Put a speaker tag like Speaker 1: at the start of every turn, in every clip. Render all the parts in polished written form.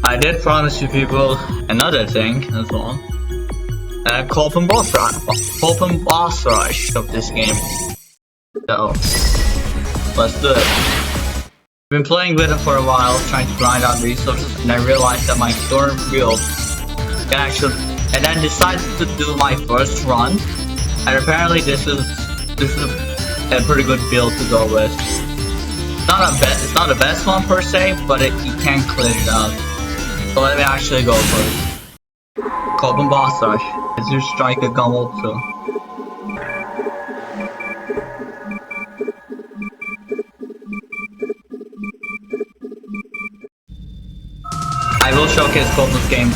Speaker 1: I did promise you people another thing as well. Copen boss rush of this game. So let's do it. I've been playing with it for a while, trying to grind out resources, and I realized that my current build can actually, and then decided to do my first run. And apparently this is a pretty good build to go with. It's not the best one per se, but you can clear it out. So let me actually go for it. Copen boss rush. Azure strike a Gunvolt too. I will showcase Copen's game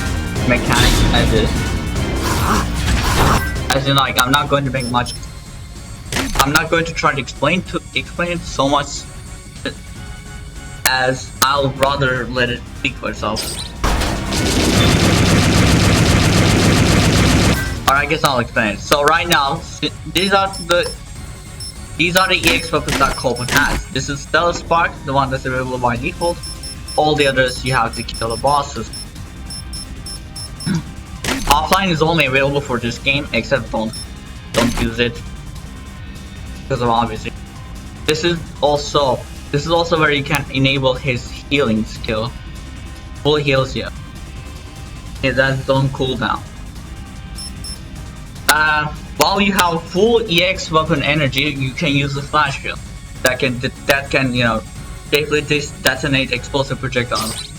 Speaker 1: mechanics as is. As in, like, I'm not going to make much. I'm not going to try to explain it so much, as I'll rather let it speak for itself. Or I guess I'll explain it. So right now, these are the EX weapons that Copen has. This is Stellar Spark, the one that's available by default. All the others you have to kill the bosses. Offline is only available for this game, except don't use it because of obviously. This is also where you can enable his healing skill. Full heals you. It has its own cooldown. While you have full EX weapon energy, you can use the flash field. That can safely detonate explosive projectiles.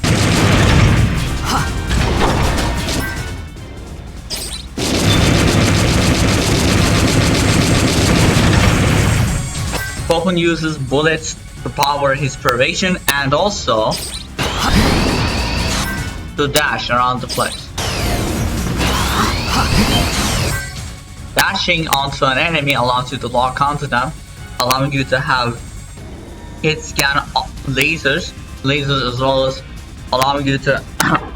Speaker 1: Copen uses bullets to power his privation and also to dash around the place. Dashing onto an enemy allows you to lock onto them, allowing you to have hit scan lasers as well as allowing you to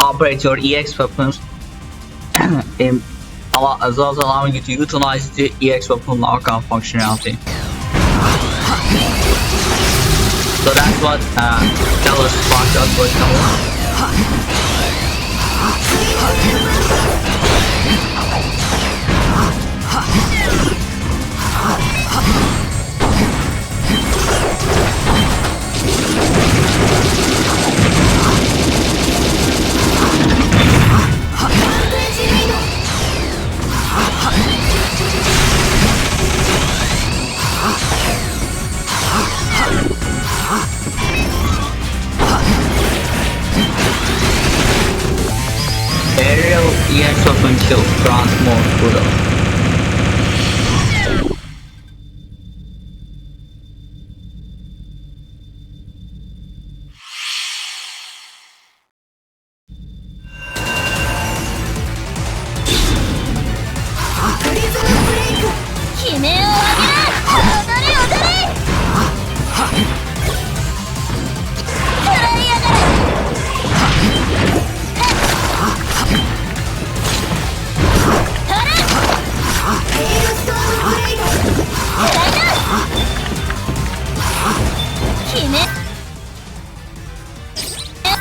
Speaker 1: operate your EX weapons as well as allowing you to utilize the EX weapon lockout functionality. So that's what Stellar Spark does for example. Aerial EX weapon kill grants more kudos.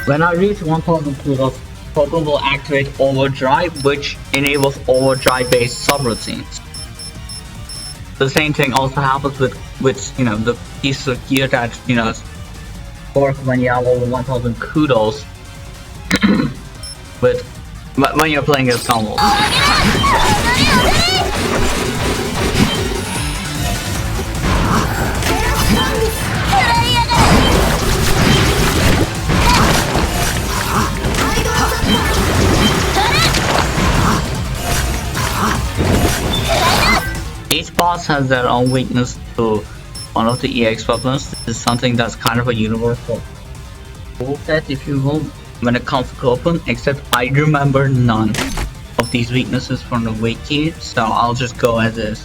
Speaker 1: When I reach 1000 kudos, Copen will activate Overdrive, which enables overdrive-based subroutines. The same thing also happens with the piece of gear that work when you have over 1000 kudos when you're playing as Gunvolt. Each boss has their own weakness to one of the EX weapons. This is something that's kind of a universal rule set, if you will, when it comes to Copen, except I remember none of these weaknesses from the wiki, so I'll just go as is.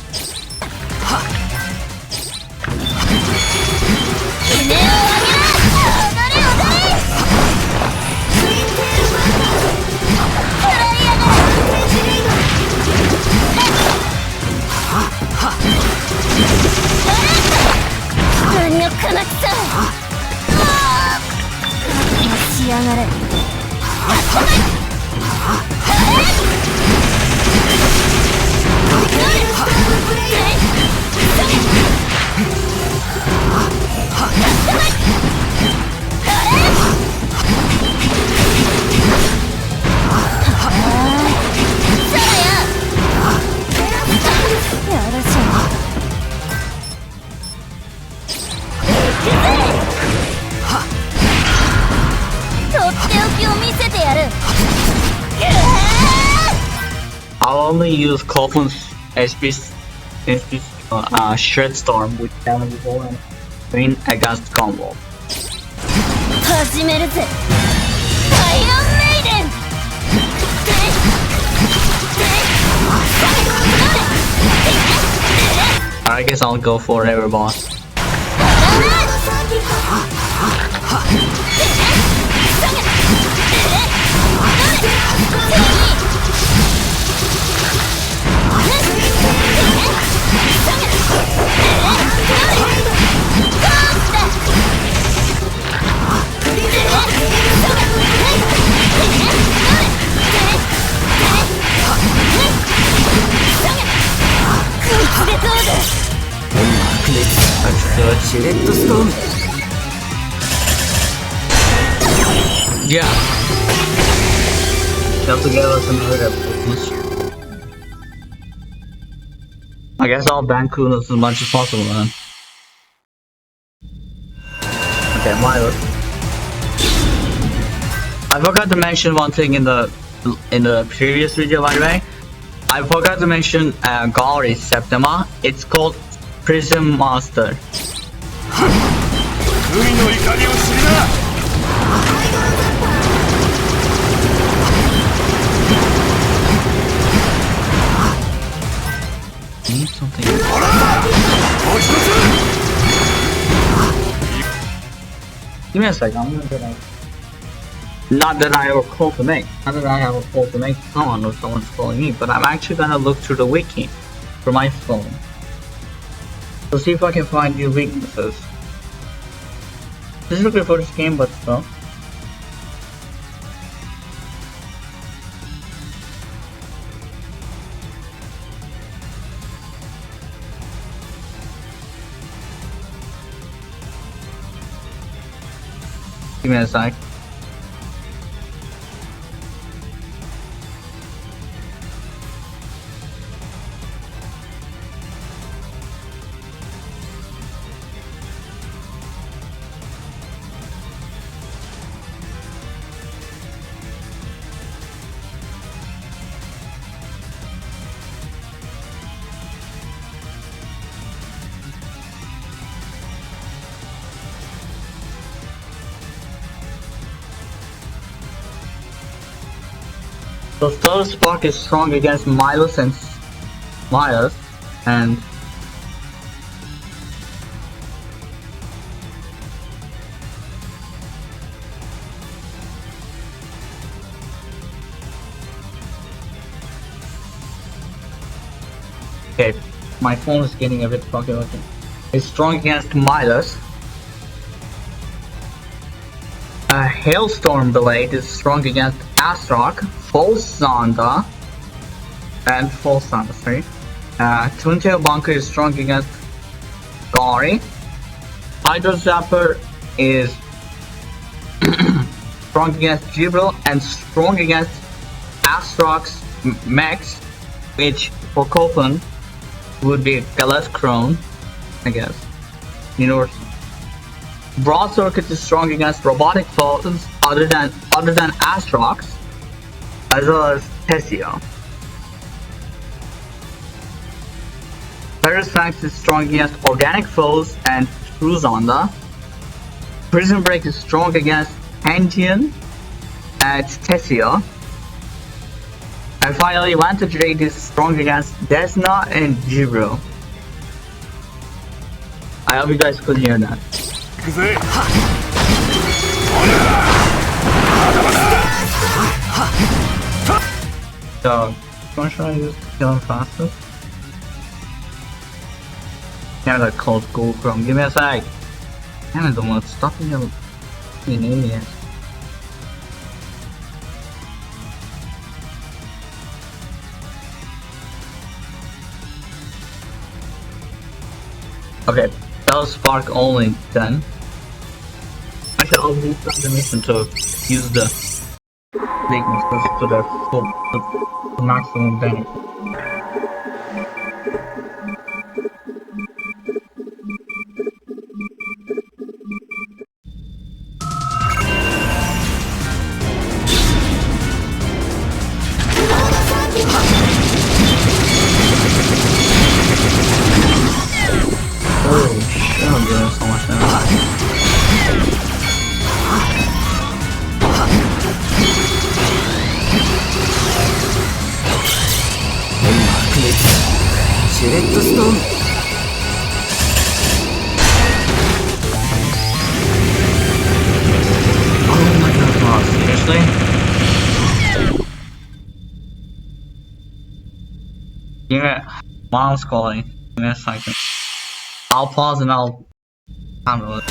Speaker 1: I'll only use Copen's SP Shred Storm with Challenge and win against Gunvolt. I guess I'll go for Ever Boss. That's good. Yeah. Have to give us another episode. I guess I'll ban Kudos as much as possible then. Okay, Milo. I forgot to mention one thing in the previous video, by the way. I forgot to mention Gauri Septima. It's called Prism Master. Need something. Give me a second. I'm gonna get out. Not that I have a call to make. Not that I have a call to make someone or someone's calling me, but I'm actually gonna look through the wiki for my phone to see if I can find new weaknesses. This is looking for this game, but still. Give me a sec. So Third Spark is strong against Milos and okay, my phone is getting a bit fucking looking. It's strong against Milos. Hailstorm Blade is strong against Asrock, False Zonda, and False Zonda, sorry. Twin Tail Bunker is strong against Gauri. Hydro Zapper is strong against Gibril and strong against Asrock's Max, which for Copen would be Galas Crone, I guess. Universal. Broad Circuit is strong against robotic foes other than Astrox, as well as Tessio. Perisfax is strong against organic foes and True Zonda. Prison Break is strong against Pantheon and Tessio. And finally, Vantage Rate is strong against Desna and Gibril. I hope you guys could hear that. So, wanna try to just kill him faster? Yeah, that called Gold Chrome. Give me a sec. Damn it, don't want to stop me, you idiot. Okay, that was spark only then. Actually, I'll restart the mission to use the weaknesses to their full, to maximum damage. Holy shit, I'm doing so much damage. Oh my god, seriously? Yeah, mom's calling. Give me a second. I'll pause and I'll handle it.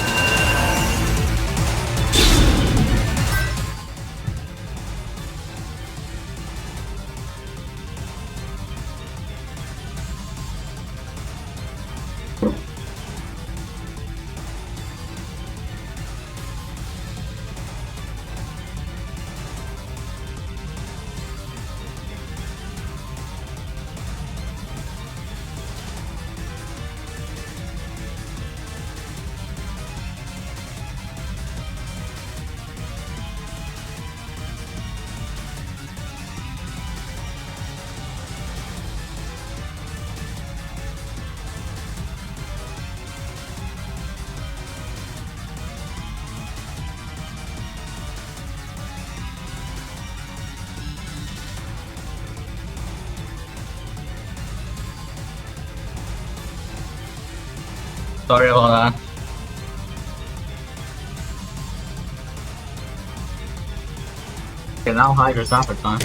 Speaker 1: Sorry about that. Okay, now hide your zapper time.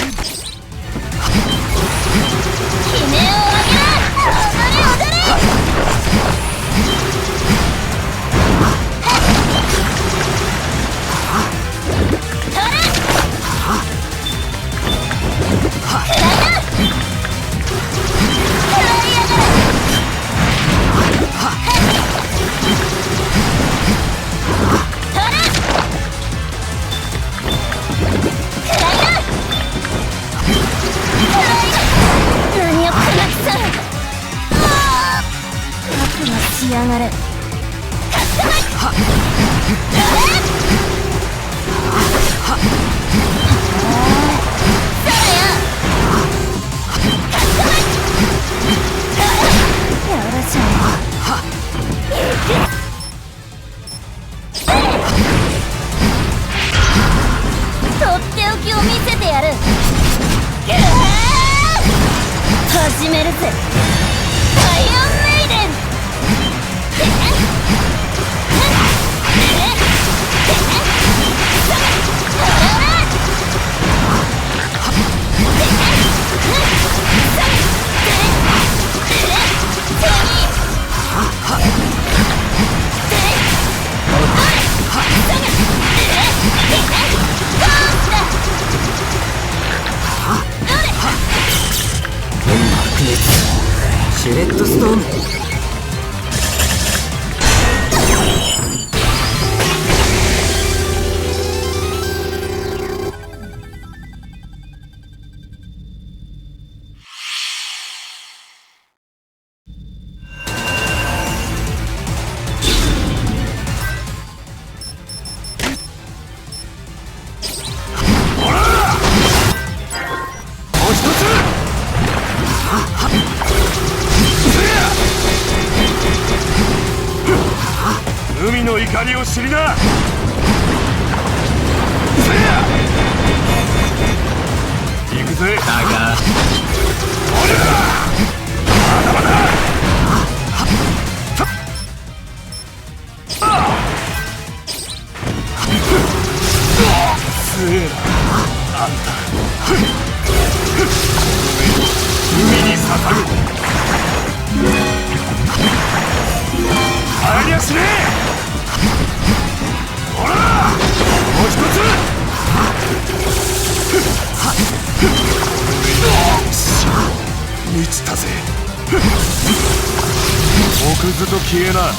Speaker 2: くずと消えな。アク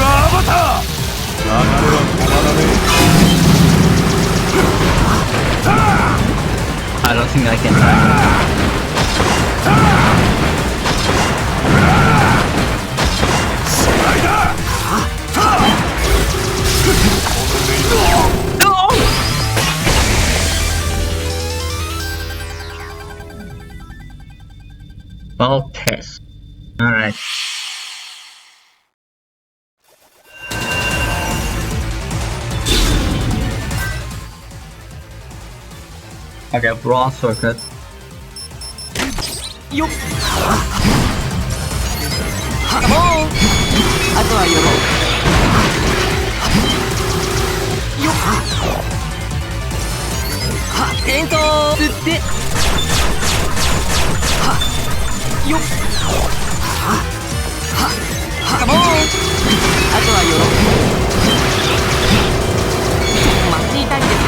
Speaker 2: アアバター。流れは止まらねえ。
Speaker 1: I don't think I can. Well, piss. Alright. Okay, bronze circuit.
Speaker 3: Yo. Come on. あとはよろ。よ。転送釣って。よ。Come on. あとはよろ。待っていたいんです。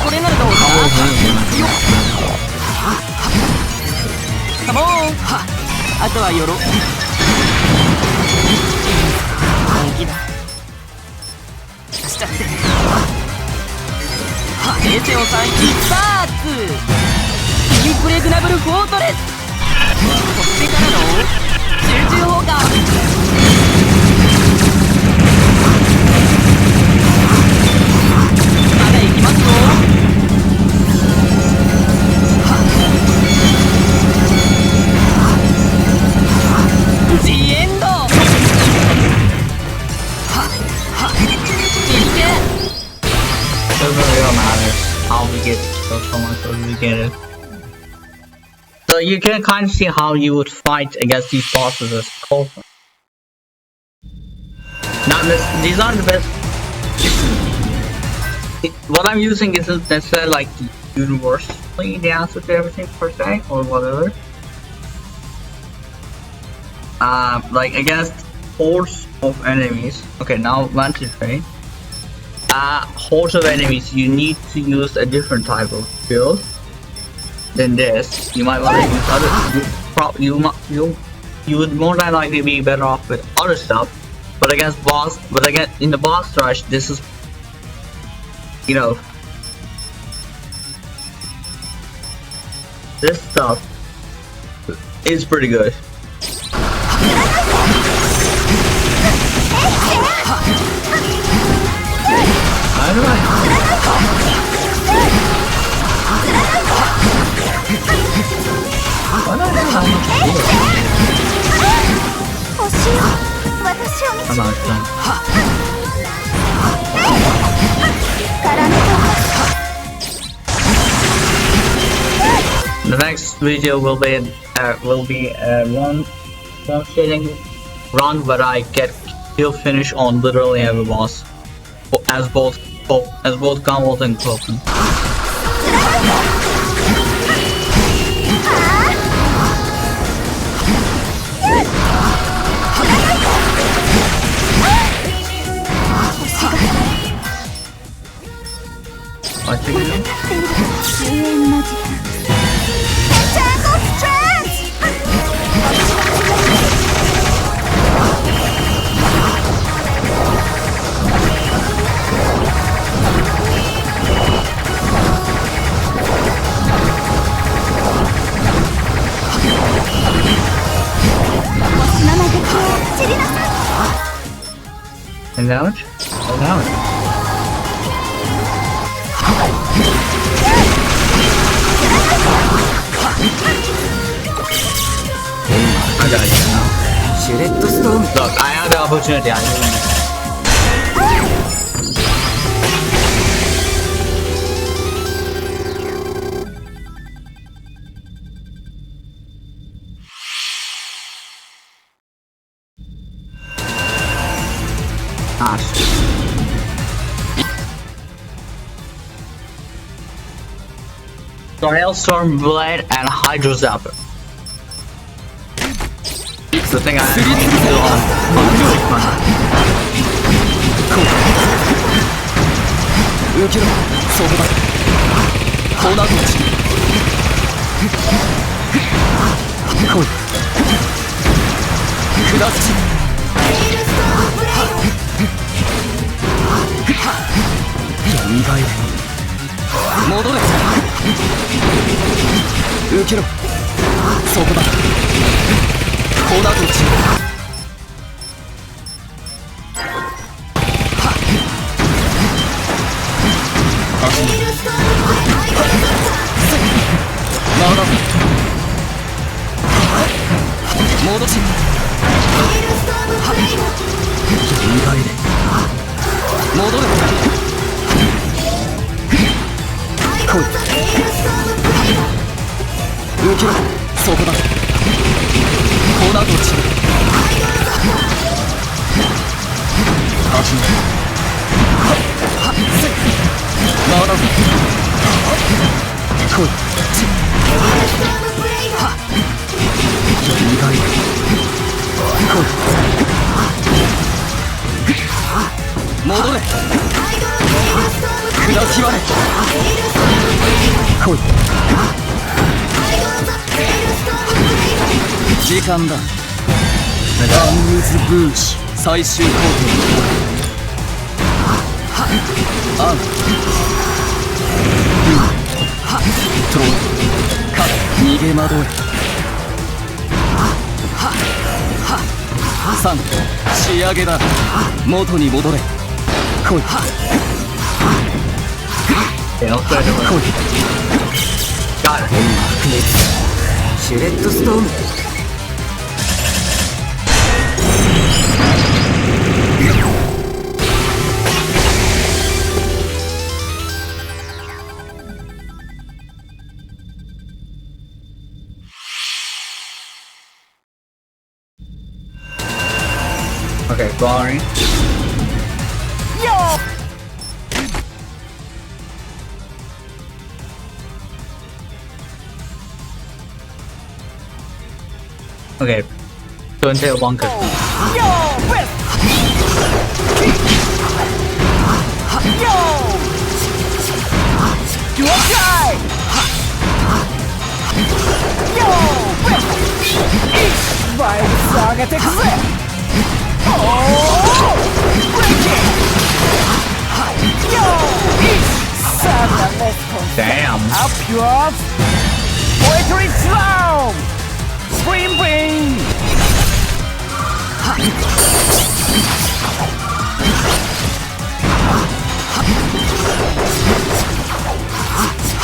Speaker 3: これならどうか。カモン。あとはよろ。本気だ。しちゃって。平成を3一スターツ。インプレグナブルフォートレス。そしてからの集中砲火。まだ行きますよ。ジエンド。
Speaker 1: Doesn't really matter how we get so much or we get it. So you can kind of see how you would fight against these bosses as Copen. These aren't the best. What I'm using isn't necessarily like universally the answer to everything per se or whatever. Like against hordes of enemies. Okay, now vantage rate. Hordes of enemies, you need to use a different type of build than this. You might want to use other. You would more than likely be better off with other stuff. But again, in the boss rush, this is, you know, this stuff is pretty good. I don't know. Why not have how much I'm out of time. The next video will be a one-shading run where I get kill finish on literally every boss, as both Gunvolt and Copen. I think and damage? Oh, damage. I got you now.
Speaker 3: シュレッドストーム
Speaker 1: Look, I had the opportunity. I didn't. Nice. So Hailstorm Blade and Hydro Zapper. It's the thing I have to do on 6 mana.
Speaker 3: 受けろそこだコーナーコーチ来い下ちよみがえれ戻れ受けろそこだコーナーコーチ戻し意外で戻れ来い受けろそこだコーナーと落ちる始めまだ来い意外で来い戻れ砕き割れ来い時間だアンムズブーシ最終工程アンブートロカ逃げ惑え3仕上げだ元に戻れ来い
Speaker 1: Okay, I'll start doing
Speaker 3: 来い
Speaker 1: Got it.
Speaker 3: 白熱シュレッドストーム
Speaker 1: Okay, boring. Okay, go into a bunker. Damn.
Speaker 2: Up yours! Poetry slam! Spring bring!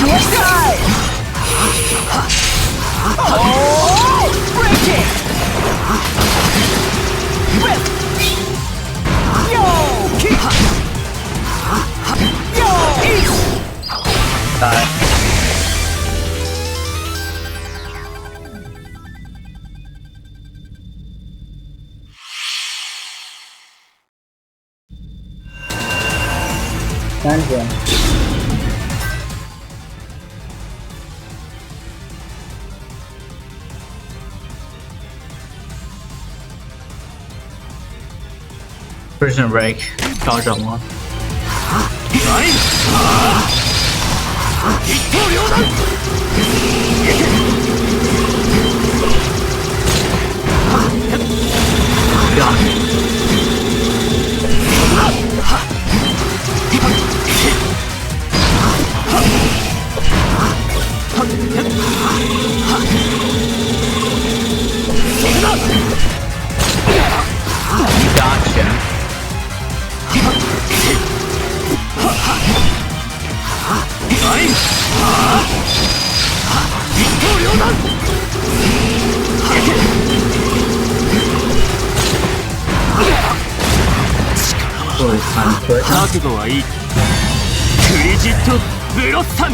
Speaker 2: Your guy! Oh! Break it! Whip! Yo! Kick! Yo! Eat!
Speaker 1: Dungeon. Prison break. Dodge up one. Gotcha. So it's time to quit.
Speaker 2: 覚悟はいい。クリジット・ブロッサン。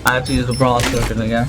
Speaker 1: I have to use the brawl token again.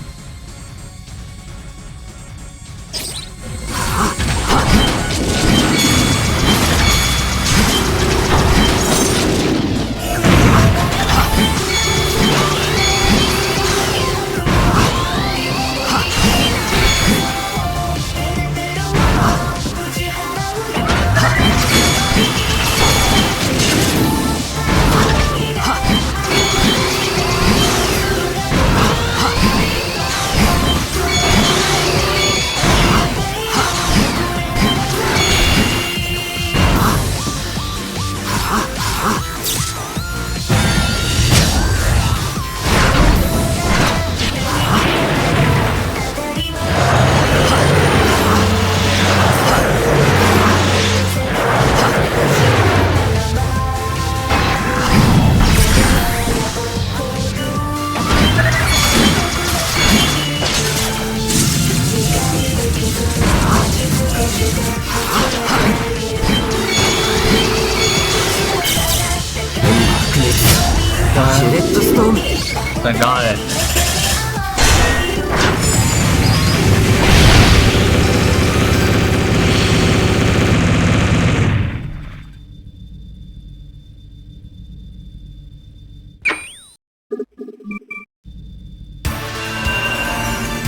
Speaker 1: I got it.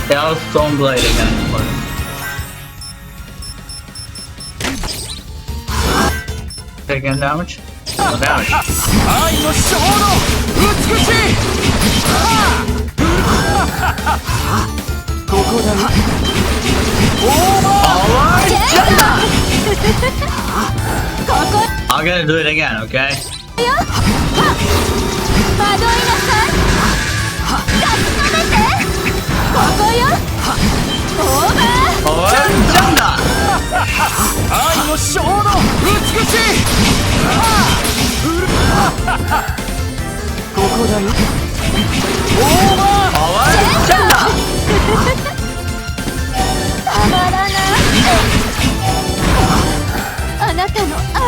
Speaker 1: Yeah, I was Stone Blade again. Taking damage? No damage.
Speaker 2: 愛の衝動美しい。ここだよ。オーバー。
Speaker 1: I'm gonna do it again, okay? ジャンだ。
Speaker 2: 愛の衝動美しい。ここだよ。オーバー。
Speaker 1: ジャンだ。
Speaker 3: たまらない。あなたの愛。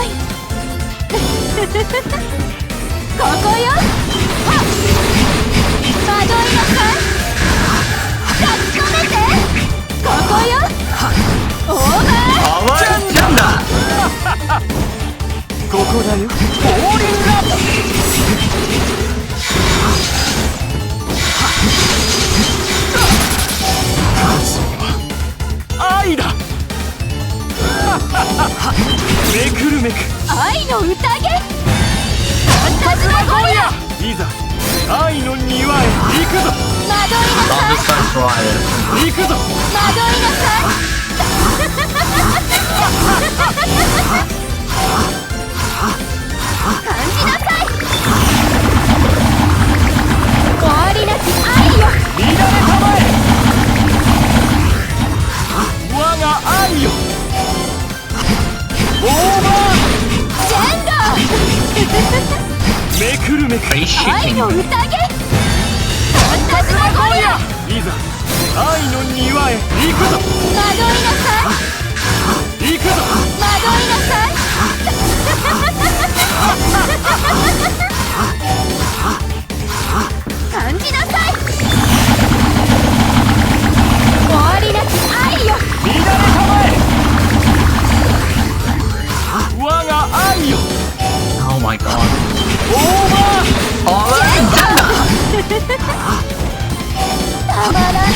Speaker 3: ここよ。惑いなさい。抱き留めて。ここよ。オーバー。
Speaker 1: ジャンだ。
Speaker 2: ここだよ。降臨だ。愛だ。めくるめく
Speaker 3: 愛の宴。
Speaker 2: カズマゴーヤ。いざ愛の庭へ行くぞ。
Speaker 3: 惑いなさい。
Speaker 2: 行くぞ。
Speaker 3: 惑いなさい。感じなさい。終わりなき愛よ。
Speaker 2: 乱れたまえ。我が愛よ。オーバ
Speaker 3: ジェンド。
Speaker 2: ー。めくるめく
Speaker 3: 愛の宴。
Speaker 2: カズマゴーヤ。いざ愛の庭へ行くぞ。
Speaker 3: 惑いなさい。
Speaker 2: 行くぞ。
Speaker 3: 惑いなさい。感じなさい。終わりなき愛よ。
Speaker 2: 乱れたまえ。我が愛よ。
Speaker 1: Oh my god.
Speaker 2: オーバー。
Speaker 1: ジャンだ。
Speaker 3: たまらない。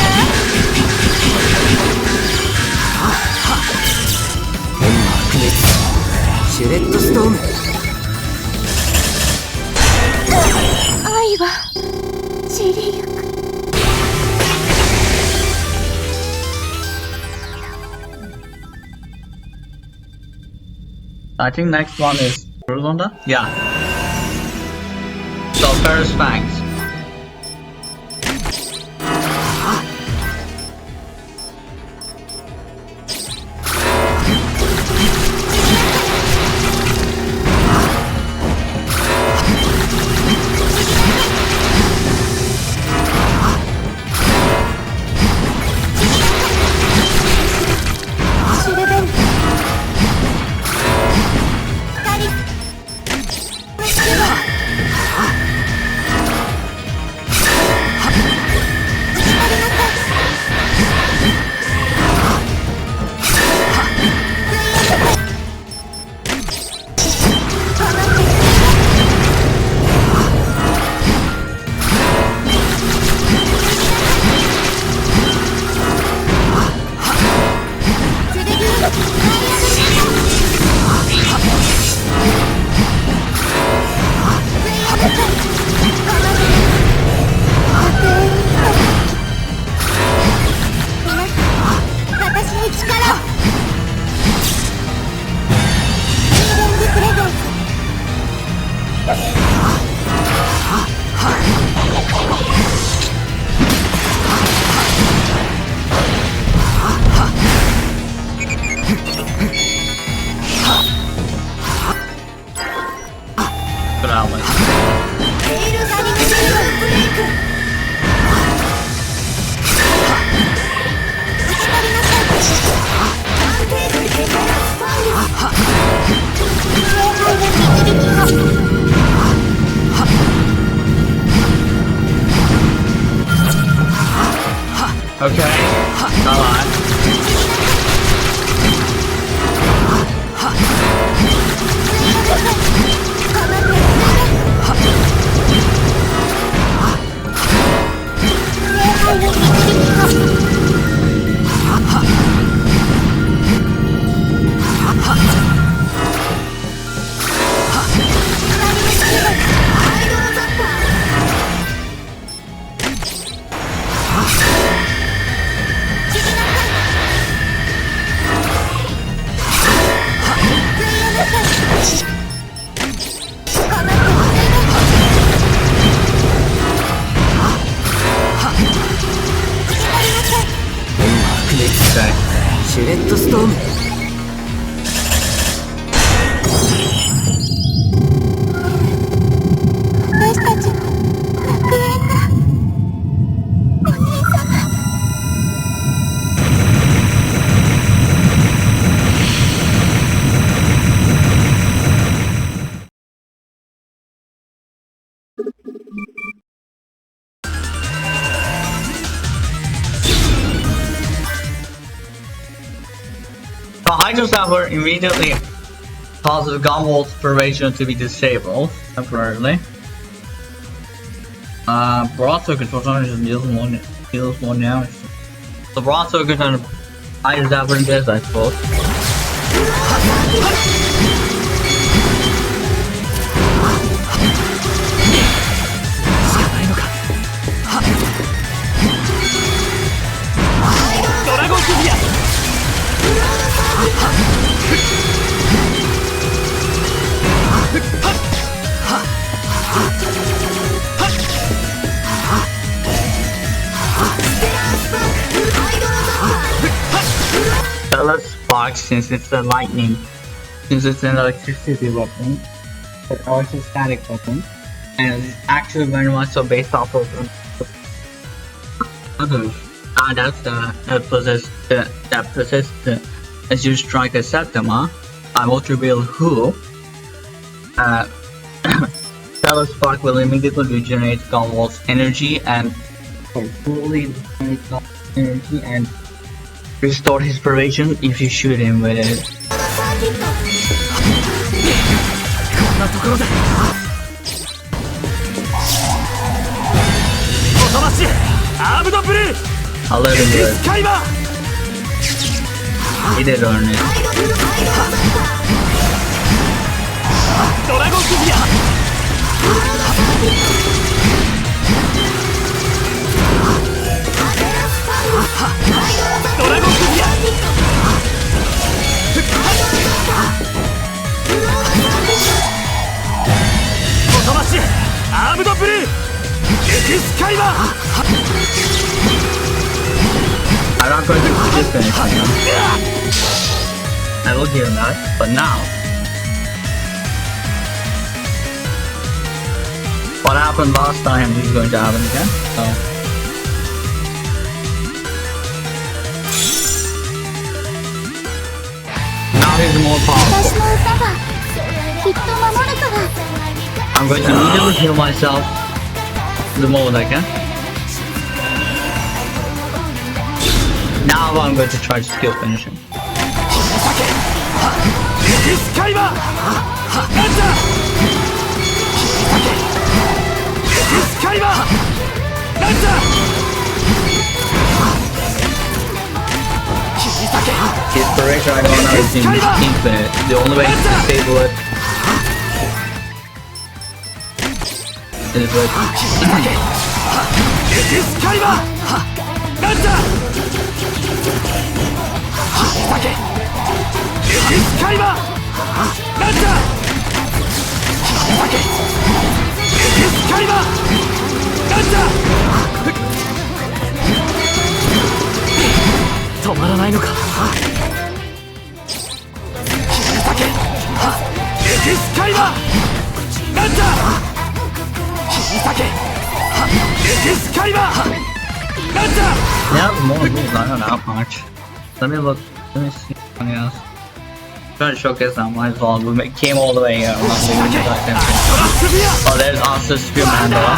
Speaker 2: シュレッドストーム。
Speaker 3: 愛は散りゆく。
Speaker 1: I think next one is Brutal on that? Yeah. So first thanks. Okay, alright. Okay.
Speaker 3: シュレッドストーム。私たちの楽園だ。お兄様。
Speaker 1: The Hydro Sapper immediately causes Gunvolt's formation to be disabled temporarily. Broadsword control just deals more damage. The Broadsword can kind of Hydro Sapper in this, I suppose. Let's spark since it's a lightning. Since it's an electricity weapon, but also static weapon, and it's actually very much so based off of others. That's that possessed Azure Striker Septima. I won't reveal who. Stellar Spark will immediately regenerate Gunvolt's energy and fully regenerate Gunvolt's energy and restore his probation if you shoot him with it. I'll let him do it. He did earn it. try to skip anything. I will give him that, but now. What happened last time is going to happen again, so. Now he's more powerful. I'm going to immediately heal myself the moment I can. Now I'm going to try to skill finish him. His inspiration right now is infinite. The only way to disable it is with yeah, more moves, I don't know how much. Let me look, let me see something else. Trying to showcase that might as well. We came all the way here. I'm not leaving this item. Oh, there's Azure Spear Mandala.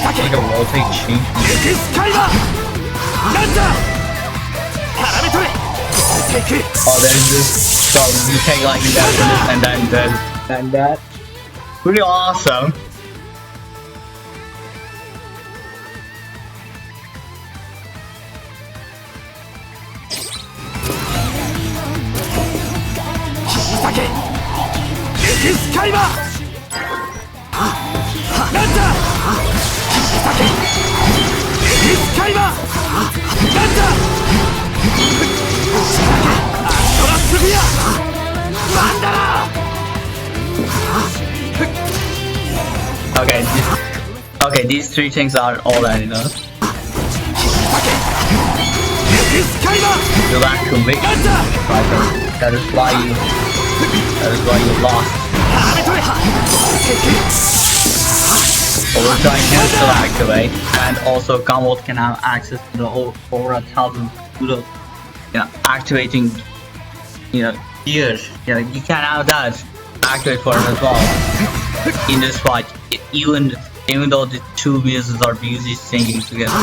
Speaker 1: Like a rotate cheat. Oh, there's this. So you take like that and that. Pretty awesome. Okay, these three things are all that enough. You're back to me. That is why you lost. Overdrive can still activate, and also Gunvolt can have access to the over 1,000 activating gears. You can have that activate for it as well in this fight, even though the two businesses are busy singing together.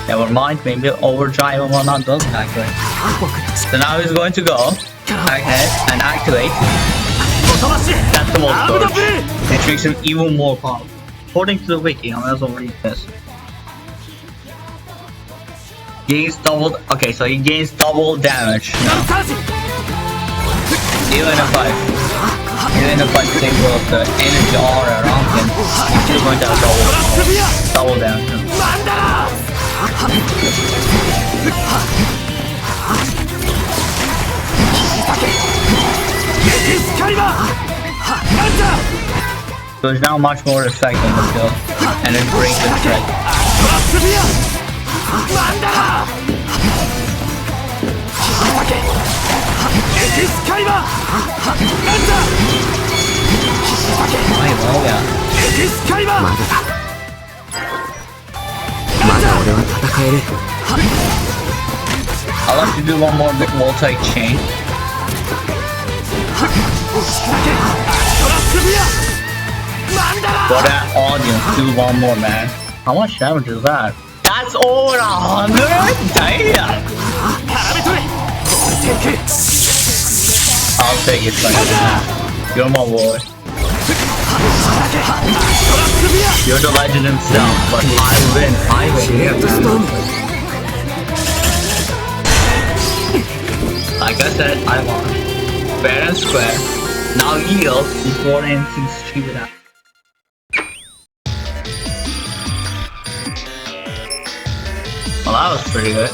Speaker 1: Never mind, maybe overdrive and whatnot doesn't activate. So now he's going to go ahead and activate. That's the most storage. It makes him even more powerful. According to the wiki, I might as well read this. Gains double. Okay, so he gains double damage. No. Even if I disable the energy aura around him, he's still going to have double damage. So it's now much more effective in the field, and it breaks the threat. I'll have to do one more multi-chain. For that audience, do one more, man. How much damage is that? That's over 100? Damn! I'll take it like that. You're my boy. You're the legend himself, but I win here, man. Like I said, I won. Fair and square. Now yield before anything stupid happens. Well, that was pretty good.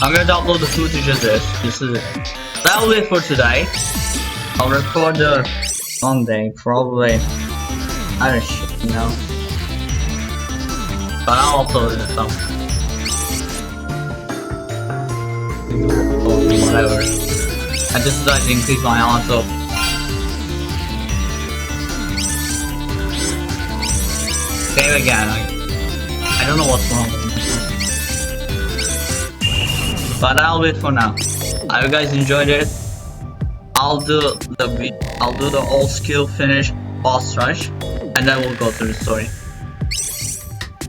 Speaker 1: I'm gonna upload the footage of this. That'll be it for today. I'll record the Monday, probably. I don't know. you know. But I'll also do some. Whatever. I just decided to increase my odds up. Same again. I don't know what's wrong with me. But that'll be it for now. I hope you guys enjoyed it. I'll do the all skill finish boss rush, and then we'll go through the story.